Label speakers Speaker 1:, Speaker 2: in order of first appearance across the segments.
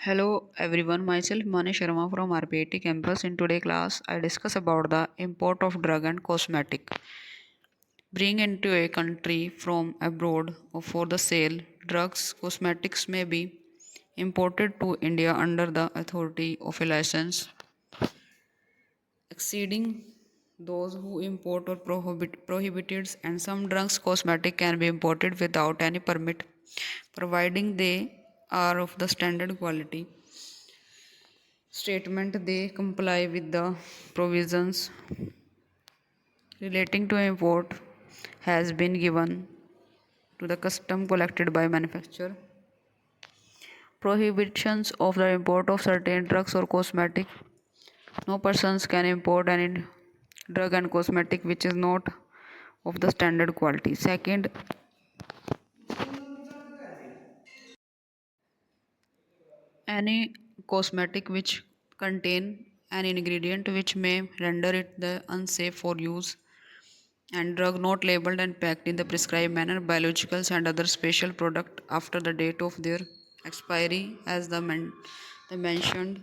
Speaker 1: Hello everyone, myself Himani Sharma from RPIIT campus. In today's class, I discuss about the import of drug and cosmetic. Bring into a country from abroad or for the sale, drugs, cosmetics may be imported to India under the authority of a license exceeding those who import or prohibited, and some drugs cosmetic can be imported without any permit providing they are of the standard quality statement. They comply with the provisions relating to import has been given to the custom collected by manufacturer. Prohibitions of the import of certain drugs or cosmetic. No persons can import any drug and cosmetic which is not of the standard quality. Second, any cosmetic which contain an ingredient which may render it the unsafe for use, and drug not labeled and packed in the prescribed manner, biologicals and other special product after the date of their expiry as the mentioned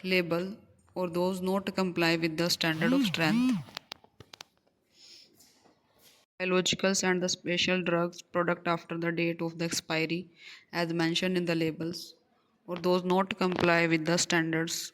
Speaker 1: label, or those not comply with the standard of strength. Biologicals and the special drugs product after the date of the expiry as mentioned in the labels, or those not comply with the standards